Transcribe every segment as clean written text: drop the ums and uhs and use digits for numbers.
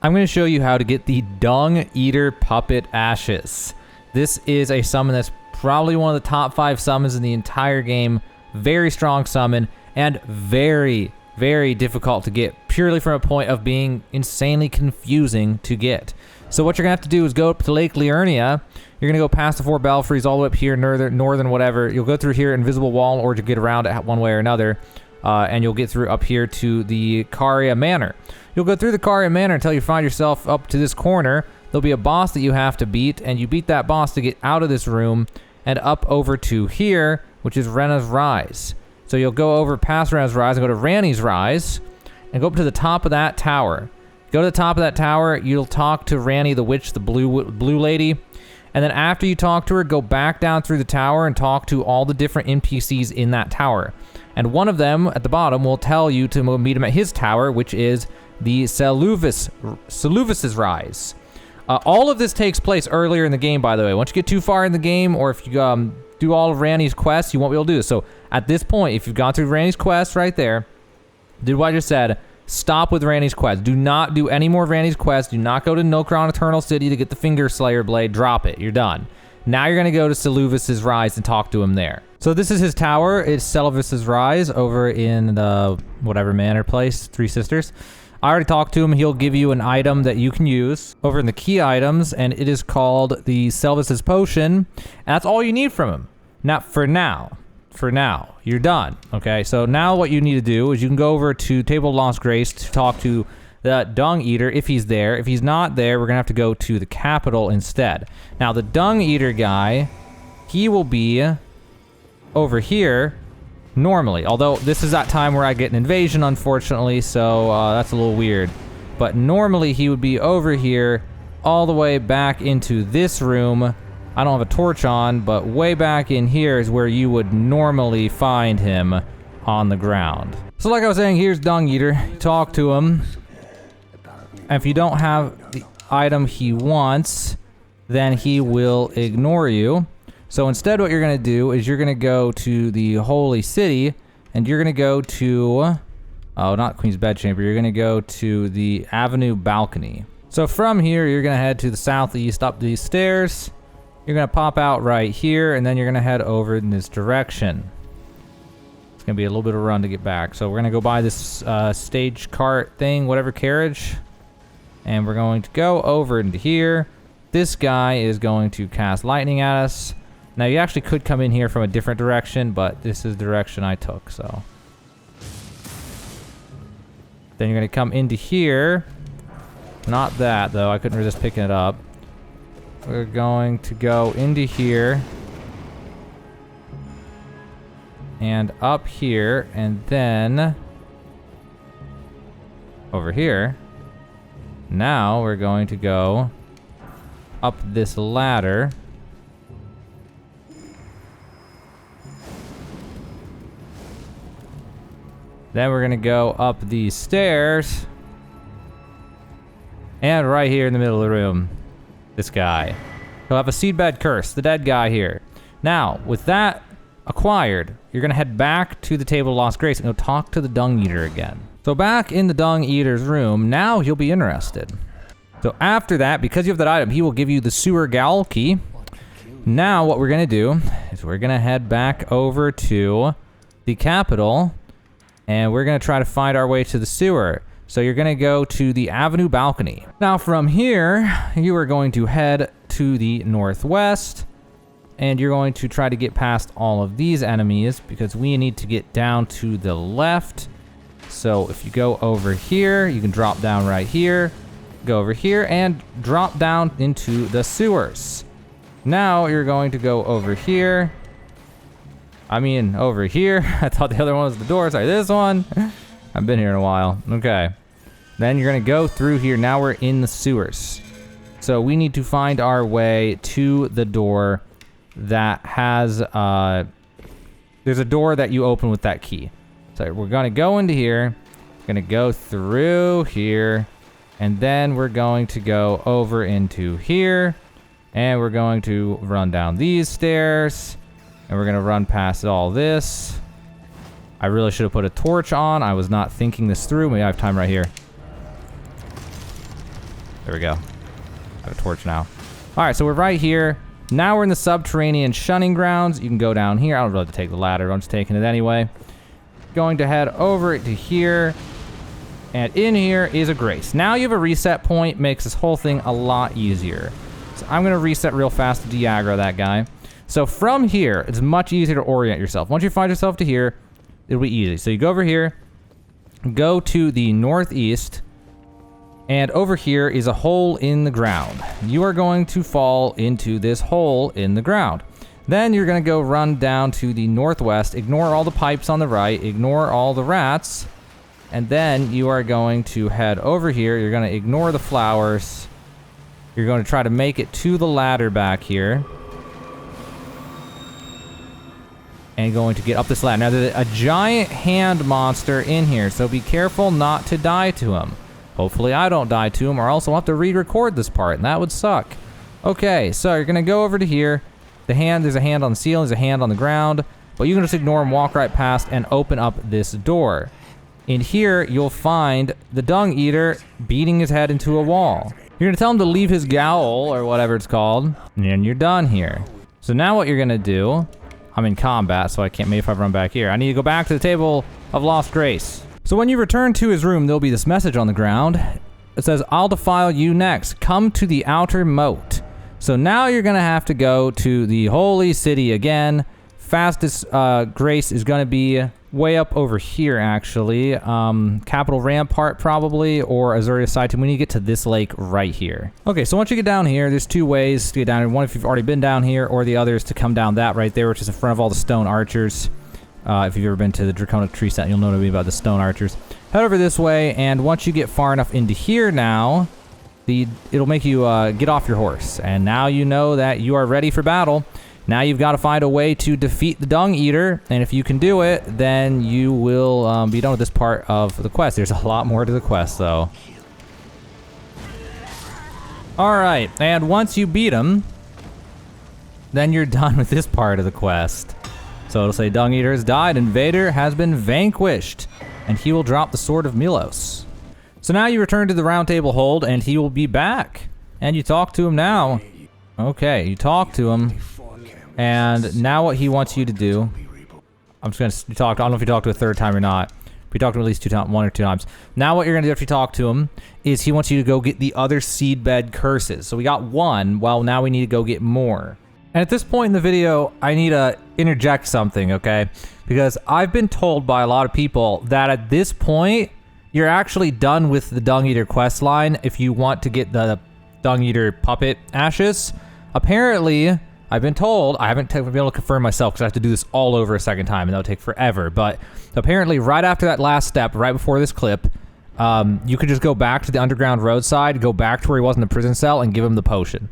I'm going to show you how to get the Dung Eater Puppet Ashes. This is a summon that's probably one of the top 5 summons in the entire game. Very strong summon and very, very difficult to get, purely from a point of being insanely confusing to get. So what you're going to have to do is go up to Lake Liurnia. You're going to go past the 4 belfries all the way up here, northern whatever. You'll go through here, invisible wall, or to get around it one way or another. And you'll get through up here to the Caria Manor. You'll go through the Caria Manor until you find yourself up to this corner. There'll be a boss that you have to beat, and you beat that boss to get out of this room and up over to here, which is Renna's Rise. So you'll go over past Renna's Rise and go to Ranni's Rise and go up to the top of that tower. Go to the top of that tower, you'll talk to Ranni the witch, the blue lady, and then after you talk to her, go back down through the tower and talk to all the different NPCs in that tower. And one of them at the bottom will tell you to meet him at his tower, which is the Seluvis's Rise. All of this takes place earlier in the game, by the way. Once you get too far in the game, or if you do all of Ranni's quests, you won't be able to do this. So at this point, if you've gone through Ranni's quest right there, did what I just said, stop with Ranni's quest. Do not do any more of Ranni's quest. Do not go to Nokron Eternal City to get the Finger Slayer Blade. Drop it. You're done. Now you're going to go to Seluvis's Rise and talk to him there. So this is his tower. It's Seluvis's Rise over in the whatever manor place, Three Sisters. I already talked to him. He'll give you an item that you can use over in the key items, and it is called the Seluvis's Potion. And that's all you need from him. Now, for now, you're done. Okay, so now what you need to do is you can go over to Table of Lost Grace to talk to the Dung Eater if he's there. If he's not there, we're gonna have to go to the capital instead. Now, the Dung Eater guy, he will be over here normally, although this is that time where I get an invasion, unfortunately, so that's a little weird. But normally he would be over here all the way back into this room. I don't have a torch on, but way back in here is where you would normally find him on the ground. So like I was saying, here's Dung Eater. You talk to him, and if you don't have the item he wants, then he will ignore you. So instead what you're going to do is you're going to go to the Holy City, and you're going to go to, oh, not Queen's Bedchamber, you're going to go to the Avenue Balcony. So from here, you're going to head to the southeast up these stairs. You're going to pop out right here, and then you're going to head over in this direction. It's going to be a little bit of a run to get back. So we're going to go buy this stage cart thing, whatever carriage, and we're going to go over into here. This guy is going to cast lightning at us. Now, you actually could come in here from a different direction, but this is the direction I took, so. Then you're going to come into here. Not that, though. I couldn't resist picking it up. We're going to go into here. And up here, and then over here. Now, we're going to go up this ladder. Then we're gonna go up these stairs. And right here in the middle of the room, this guy. He'll have a seedbed curse, the dead guy here. Now, with that acquired, you're gonna head back to the Table of Lost Grace and go talk to the Dung Eater again. So back in the Dung Eater's room, now he'll be interested. So after that, because you have that item, he will give you the sewer gaol key. Now what we're gonna do is we're gonna head back over to the capital, and we're going to try to find our way to the sewer. So you're going to go to the Avenue Balcony. Now from here, you are going to head to the northwest, and you're going to try to get past all of these enemies because we need to get down to the left. So if you go over here, you can drop down right here, go over here, and drop down into the sewers. Now you're going to go over here. Over here. I thought the other one was the door. Sorry, this one. I've been here in a while. Okay. Then you're going to go through here. Now we're in the sewers. So we need to find our way to the door that has, there's a door that you open with that key. So we're going to go into here. Going to go through here. And then we're going to go over into here. And we're going to run down these stairs. And we're going to run past all this. I really should have put a torch on. I was not thinking this through. Maybe I have time right here. There we go. I have a torch now. All right, so we're right here. Now we're in the subterranean shunning grounds. You can go down here. I don't really have to take the ladder. I'm just taking it anyway. Going to head over to here. And in here is a grace. Now you have a reset point. Makes this whole thing a lot easier. So I'm going to reset real fast to de-aggro that guy. So from here, it's much easier to orient yourself. Once you find yourself to here, it'll be easy. So you go over here. Go to the northeast. And over here is a hole in the ground. You are going to fall into this hole in the ground. Then you're going to go run down to the northwest, ignore all the pipes on the right, ignore all the rats, and then you are going to head over here. You're going to ignore the flowers. You're going to try to make it to the ladder back here. And going to get up this ladder. Now, there's a giant hand monster in here, so be careful not to die to him. Hopefully I don't die to him, or else I'll have to re-record this part, and that would suck. Okay, so you're going to go over to here. There's a hand on the ceiling, there's a hand on the ground, but you can just ignore him, walk right past, and open up this door. In here, you'll find the Dung Eater beating his head into a wall. You're going to tell him to leave his gaol, or whatever it's called, and you're done here. So now what you're going to do, I'm in combat, so I can't, maybe if I run back here, I need to go back to the table of Lost Grace. So when you return to his room, there'll be this message on the ground. It says, I'll defile you next. Come to the outer moat. So now you're going to have to go to the holy city again. Fastest grace is going to be way up over here, actually. Capital Rampart, probably, or Azuria Side Tomb. We need to get to this lake right here. Okay, so once you get down here, there's two ways to get down here. One, if you've already been down here, or the other is to come down that right there, which is in front of all the stone archers. If you've ever been to the Draconic Tree Set, you'll know what I mean about the stone archers. Head over this way, and once you get far enough into here now, it'll make you get off your horse. And now you know that you are ready for battle. Now you've got to find a way to defeat the Dung Eater, and if you can do it, then you will be done with this part of the quest. There's a lot more to the quest, though. Alright, and once you beat him, then you're done with this part of the quest. So it'll say Dung Eater has died, Invader has been vanquished, and he will drop the Sword of Milos. So now you return to the Round Table Hold, and he will be back. And you talk to him now. Okay, you talk to him. And now what he wants you to do, I'm just going to talk, I don't know if you talk to a third time or not. We talked to him at least one or two times. Now what you're going to do after you talk to him is he wants you to go get the other seedbed curses. So we got one, well now we need to go get more. And at this point in the video, I need to interject something, okay? Because I've been told by a lot of people that at this point, you're actually done with the Dung Eater quest line if you want to get the Dung Eater puppet ashes. Apparently, I've been told, I haven't been able to confirm myself because I have to do this all over a second time and that'll take forever, but apparently right after that last step, right before this clip, you could just go back to the underground roadside, go back to where he was in the prison cell and give him the potion.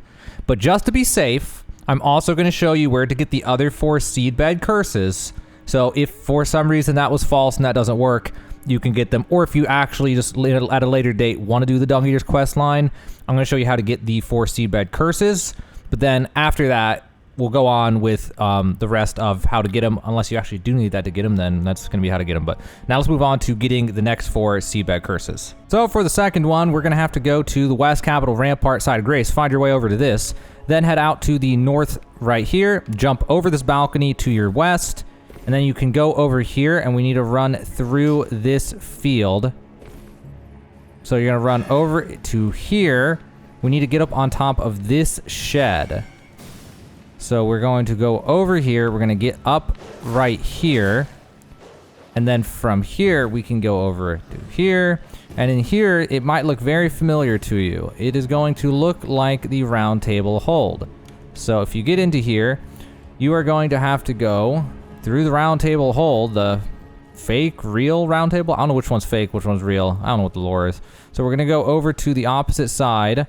But just to be safe, I'm also going to show you where to get the other 4 seedbed curses. So if for some reason that was false and that doesn't work, you can get them. Or if you actually just at a later date want to do the Dung Eater's quest line, I'm going to show you how to get the 4 seedbed curses. But then after that, we'll go on with the rest of how to get them. Unless you actually do need that to get them, then that's going to be how to get them. But now let's move on to getting the next 4 seedbed curses. So for the second one, we're going to have to go to the West Capital Rampart Side of Grace. Find your way over to this. Then head out to the north right here. Jump over this balcony to your west. And then you can go over here, and we need to run through this field. So you're going to run over to here. We need to get up on top of this shed. So we're going to go over here. We're going to get up right here. And then from here, we can go over to here. And in here, it might look very familiar to you. It is going to look like the Round Table Hold. So if you get into here, you are going to have to go through the Round Table Hold, the fake, real Round Table. I don't know which one's fake, which one's real. I don't know what the lore is. So we're going to go over to the opposite side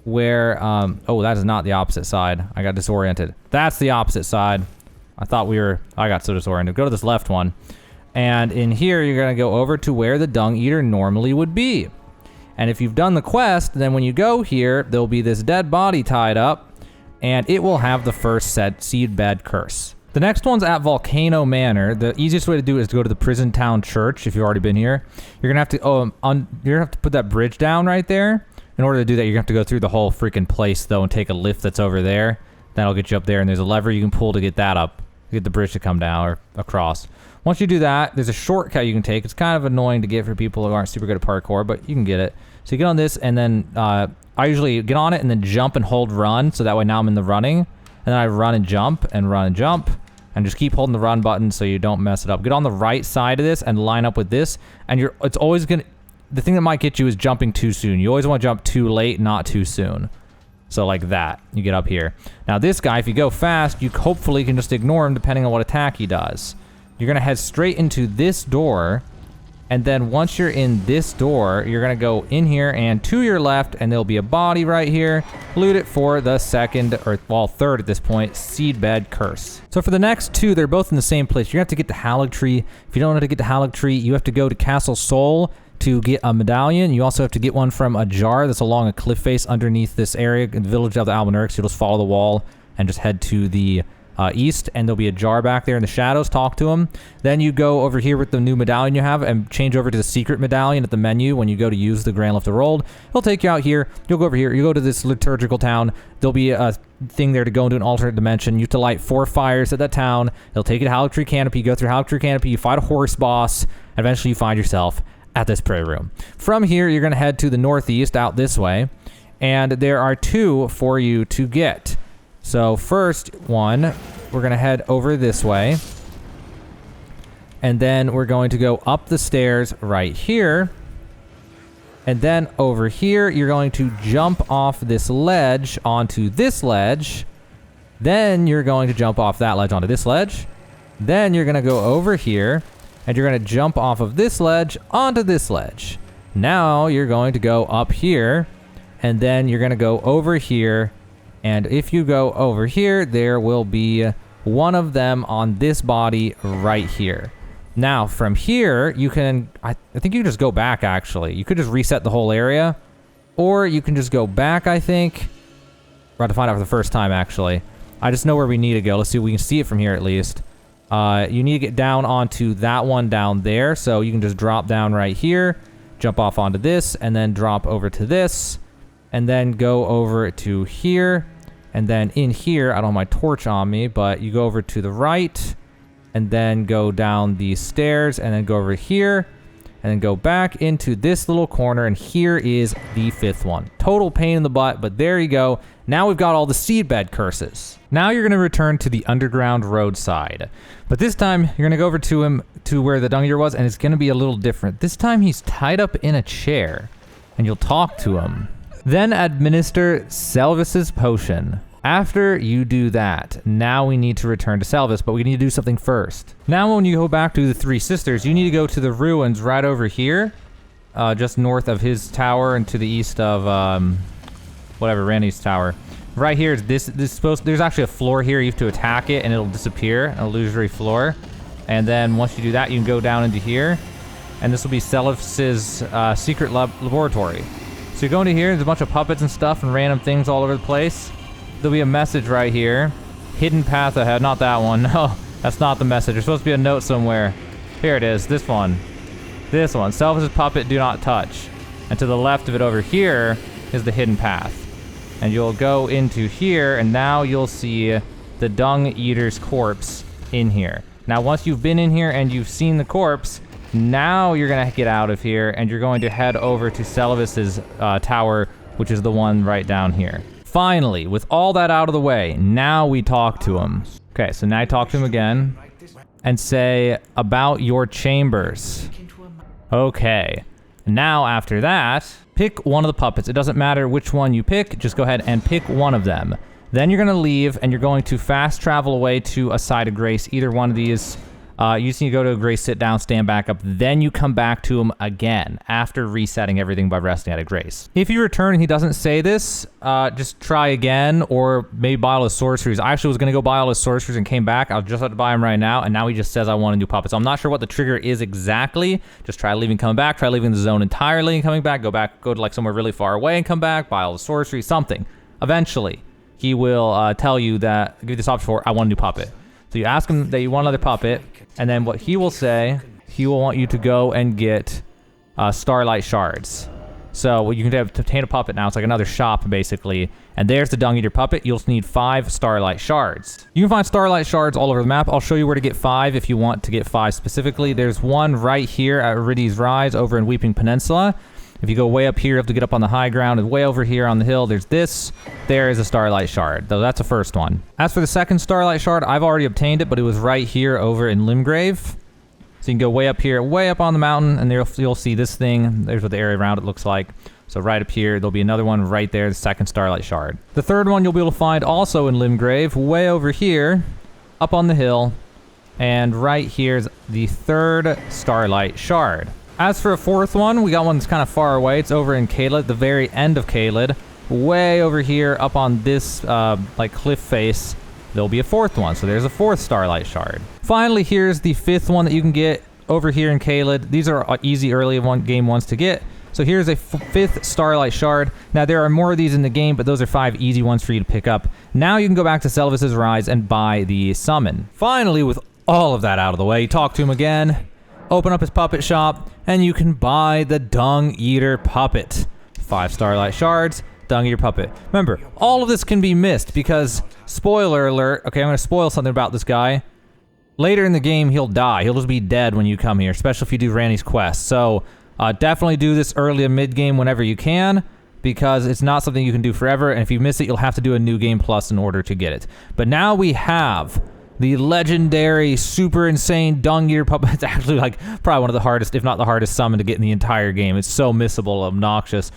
where, oh, that is not the opposite side. I got disoriented. That's the opposite side. I got so disoriented. Go to this left one. And in here, you're going to go over to where the Dung Eater normally would be. And if you've done the quest, then when you go here, there'll be this dead body tied up, and it will have the first seedbed curse. The next one's at Volcano Manor. The easiest way to do it is to go to the Prison Town Church if you've already been here. You're going to have to put that bridge down right there, In order to do that, you're going to have to go through the whole freaking place, though, and take a lift that's over there. That'll get you up there, and there's a lever you can pull to get that up, get the bridge to come down or across. Once you do that, there's a shortcut you can take. It's kind of annoying to get for people who aren't super good at parkour, but you can get it. So you get on this, and then I usually get on it and then jump and hold run, so that way now I'm in the running. And then I run and jump, and just keep holding the run button so you don't mess it up. Get on the right side of this and line up with this, and it's always gonna... The thing that might get you is jumping too soon. You always want to jump too late, not too soon. So like that, you get up here. Now this guy, if you go fast, you hopefully can just ignore him depending on what attack he does. You're gonna head straight into this door, and then once you're in this door, you're gonna go in here and to your left, and there'll be a body right here. Loot it for the second, or well, third at this point, seedbed curse. So for the next two, they're both in the same place. You're gonna have to get the Halig tree. If you don't know how to get the Halig tree, you have to go to Castle Sol to get a medallion. You also have to get one from a jar that's along a cliff face underneath this area in the village of the Albanurics. You'll just follow the wall and just head to the east, and there'll be a jar back there in the shadows. Talk to him. Then you go over here with the new medallion you have and change over to the secret medallion at the menu when you go to use the Grand Lift of Rolled. He'll take you out here. You'll go over here. You go to this liturgical town. There'll be a thing there to go into an alternate dimension. You have to light 4 fires at that town. He'll take you to Halig Tree Canopy. You go through Halig Tree Canopy. You fight a horse boss. And eventually you find yourself at this prayer room. From here, you're going to head to the northeast out this way. And there are 2 for you to get. So first one, we're going to head over this way. And then we're going to go up the stairs right here. And then over here, you're going to jump off this ledge onto this ledge. Then you're going to jump off that ledge onto this ledge. Then you're going to go over here, and you're going to jump off of this ledge onto this ledge. Now you're going to go up here, and then you're going to go over here. And if you go over here, there will be one of them on this body right here. Now, from here, you can... I think you can just go back, actually. You could just reset the whole area. Or you can just go back, I think. We're about to find out for the first time, actually. I just know where we need to go. Let's see if we can see it from here, at least. You need to get down onto that one down there. So you can just drop down right here. Jump off onto this. And then drop over to this. And then go over to here. And then in here, I don't have my torch on me, but you go over to the right. And then go down these stairs. And then go over here. And then go back into this little corner. And here is the 5th one. Total pain in the butt, but there you go. Now we've got all the seedbed curses. Now you're going to return to the underground roadside. But this time, you're going to go over to him, to where the dung eater was, and it's going to be a little different. This time, he's tied up in a chair. And you'll talk to him. Then administer Selvis's potion. After you do that, now we need to return to Selvis, but we need to do something first. Now when you go back to the 3 sisters, you need to go to the ruins right over here, just north of his tower and to the east of, whatever, Randy's tower. Right here is there's actually a floor here. You have to attack it and it'll disappear, an illusory floor. And then once you do that, you can go down into here, and this will be Selvis's secret laboratory. So you go into here, there's a bunch of puppets and stuff and random things all over the place. There'll be a message right here. Hidden path ahead. Not that one. No, that's not the message. There's supposed to be a note somewhere. Here it is. This one. This one. Selvis's puppet, do not touch. And to the left of it over here is the hidden path. And you'll go into here, and now you'll see the dung eater's corpse in here. Now, once you've been in here and you've seen the corpse, now you're going to get out of here, and you're going to head over to Selvis's tower, which is the one right down here. Finally, with all that out of the way, now we talk to him. Okay, so now I talk to him again and say about your chambers. Okay, now after that, pick one of the puppets. It doesn't matter which one you pick, just go ahead and pick one of them. Then you're going to leave, and you're going to fast travel away to a side of grace, either one of these. You just need to go to a grace, sit down, stand back up. Then you come back to him again after resetting everything by resting at a grace. If you return and he doesn't say this, just try again, or maybe buy all his sorceries. I actually was going to go buy all his sorceries and came back. I'll just have to buy them right now, and now he just says I want a new puppet. So I'm not sure what the trigger is exactly. Just try leaving, coming back. Try leaving the zone entirely and coming back. Go to like somewhere really far away and come back. Buy all the sorceries, something. Eventually, he will tell you that, give you this option for, I want a new puppet. So you ask him that you want another puppet, and then what he will say, he will want you to go and get starlight shards. So you can obtain a puppet now. It's like another shop, basically. And there's the Dung Eater puppet. You'll need 5 starlight shards. You can find starlight shards all over the map. I'll show you where to get 5 if you want to get 5 specifically. There's one right here at Riddy's Rise over in Weeping Peninsula. If you go way up here, you have to get up on the high ground. And way over here on the hill, there's this. There is a starlight shard. Though that's the first one. As for the second starlight shard, I've already obtained it, but it was right here over in Limgrave. So you can go way up here, way up on the mountain, and there you'll see this thing. There's what the area around it looks like. So right up here, there'll be another one right there, the second starlight shard. The third one you'll be able to find also in Limgrave, way over here, up on the hill. And right here's the third starlight shard. As for a fourth one, we got one that's kind of far away. It's over in Caelid, the very end of Caelid. Way over here, up on this like cliff face, there'll be a fourth one. So there's a fourth starlight shard. Finally, here's the fifth one that you can get over here in Caelid. These are easy early game ones to get. So here's a fifth starlight shard. Now there are more of these in the game, but those are 5 easy ones for you to pick up. Now you can go back to Seluvis's Rise and buy the summon. Finally, with all of that out of the way, talk to him again, open up his puppet shop, and you can buy the Dung Eater puppet. 5 starlight shards, Dung Eater puppet. Remember, all of this can be missed because, spoiler alert, okay, I'm going to spoil something about this guy. Later in the game, he'll die. He'll just be dead when you come here, especially if you do Randy's quest. So definitely do this early and mid-game whenever you can, because it's not something you can do forever, and if you miss it, you'll have to do a new game plus in order to get it. But now we have the legendary, super insane Dung Eater puppet. It's actually like probably one of the hardest, if not the hardest summon to get in the entire game. It's so missable, obnoxious.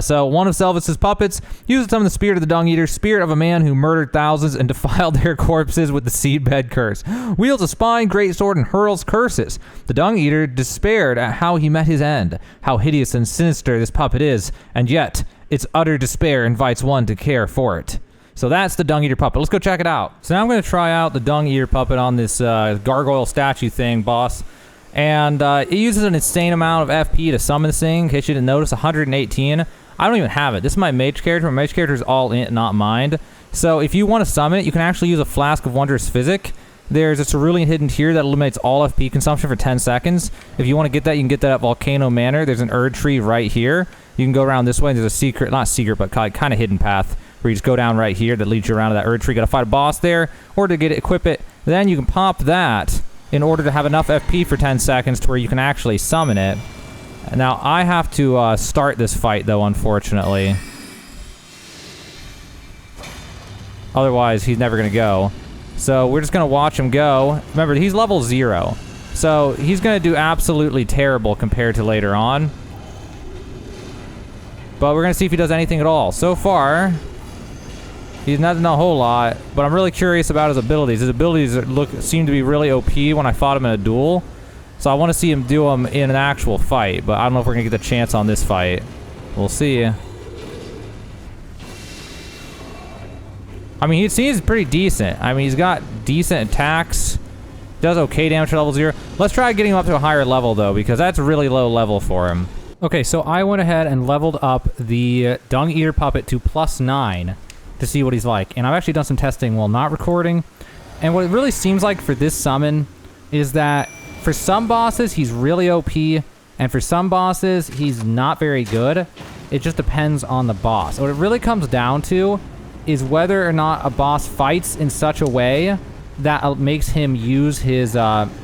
So one of Seluvis's puppets uses to summon the spirit of the Dung Eater, spirit of a man who murdered thousands and defiled their corpses with the seedbed curse. Wields a spine, greatsword, and hurls curses. The Dung Eater despaired at how he met his end, how hideous and sinister this puppet is, and yet its utter despair invites one to care for it. So that's the Dung Eater puppet. Let's go check it out. So now I'm going to try out the Dung Eater puppet on this gargoyle statue thing, boss. And it uses an insane amount of FP to summon this thing. In case you didn't notice, 118. I don't even have it. This is my mage character. My mage character is all in, not mind. So if you want to summon it, you can actually use a Flask of Wondrous Physic. There's a cerulean hidden here that eliminates all FP consumption for 10 seconds. If you want to get that, you can get that at Volcano Manor. There's an Erd tree right here. You can go around this way. There's a secret, not secret, but kind of hidden path where you just go down right here that leads you around to that Erd tree. Got to fight a boss there, or to get it, equip it. Then you can pop that in order to have enough FP for 10 seconds to where you can actually summon it. Now, I have to start this fight, though, unfortunately. Otherwise, he's never going to go. So we're just going to watch him go. Remember, he's level 0. So he's going to do absolutely terrible compared to later on. But we're going to see if he does anything at all. So far, he's not done a whole lot, but I'm really curious about his abilities. His abilities seem to be really OP when I fought him in a duel. So I want to see him do them in an actual fight, but I don't know if we're going to get the chance on this fight. We'll see. I mean, he seems pretty decent. I mean, he's got decent attacks. Does okay damage at level 0. Let's try getting him up to a higher level, though, because that's a really low level for him. Okay, so I went ahead and leveled up the Dung Eater puppet to +9 to see what he's like. And I've actually done some testing while not recording. And what it really seems like for this summon is that for some bosses, he's really OP, and for some bosses, he's not very good. It just depends on the boss. What it really comes down to is whether or not a boss fights in such a way that makes him use his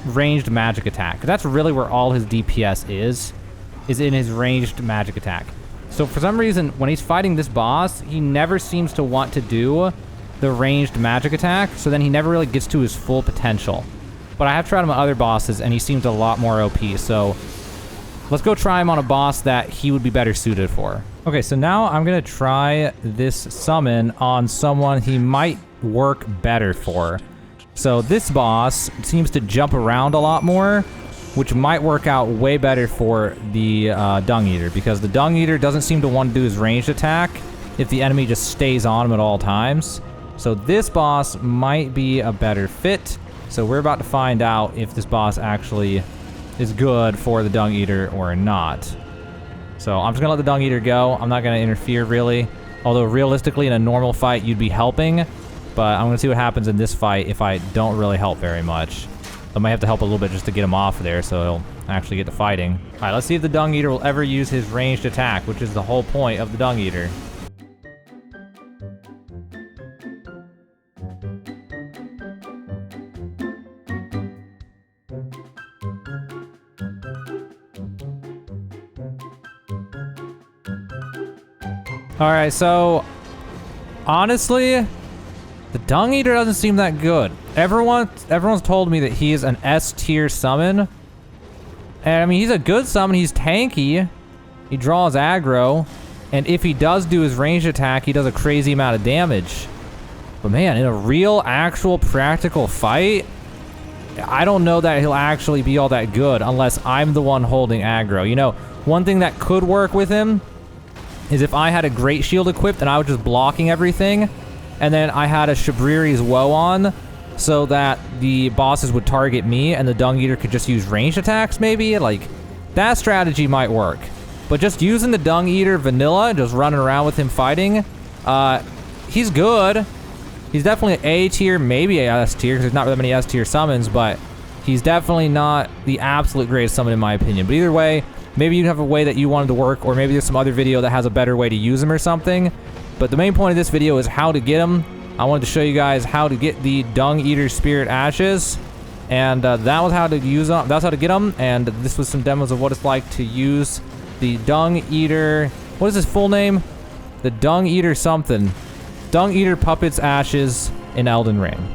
ranged magic attack. That's really where all his DPS is in his ranged magic attack. So for some reason, when he's fighting this boss, he never seems to want to do the ranged magic attack, so then he never really gets to his full potential. But I have tried him on other bosses, and he seems a lot more OP, so let's go try him on a boss that he would be better suited for. Okay, so now I'm going to try this summon on someone he might work better for. So this boss seems to jump around a lot more, which might work out way better for the Dung Eater, because the Dung Eater doesn't seem to want to do his ranged attack if the enemy just stays on him at all times. So this boss might be a better fit. So we're about to find out if this boss actually is good for the Dung Eater or not. So I'm just going to let the Dung Eater go. I'm not going to interfere, really. Although, realistically, in a normal fight, you'd be helping. But I'm going to see what happens in this fight if I don't really help very much. I might have to help a little bit just to get him off there so he'll actually get to fighting. All right, let's see if the Dung Eater will ever use his ranged attack, which is the whole point of the Dung Eater. All right, so honestly, the Dung Eater doesn't seem that good. Everyone's told me that he is an S tier summon. And I mean, he's a good summon. He's tanky. He draws aggro. And if he does do his ranged attack, he does a crazy amount of damage. But man, in a real, actual, practical fight, I don't know that he'll actually be all that good unless I'm the one holding aggro. You know, one thing that could work with him is if I had a Great Shield equipped and I was just blocking everything, and then I had a Shabriri's Woe on, so that the bosses would target me and the Dung Eater could just use ranged attacks maybe. Like, that strategy might work. But just using the Dung Eater vanilla, just running around with him fighting, he's good. He's definitely an A tier, maybe a S tier, because there's not really many S tier summons, but he's definitely not the absolute greatest summon in my opinion. But either way, maybe you have a way that you wanted to work, or maybe there's some other video that has a better way to use him or something. But the main point of this video is how to get him. I wanted to show you guys how to get the Dung Eater Spirit Ashes, and that was how to use them. That's how to get them, and this was some demos of what it's like to use the Dung Eater. What is his full name? The Dung Eater something. Dung Eater Puppets Ashes in Elden Ring.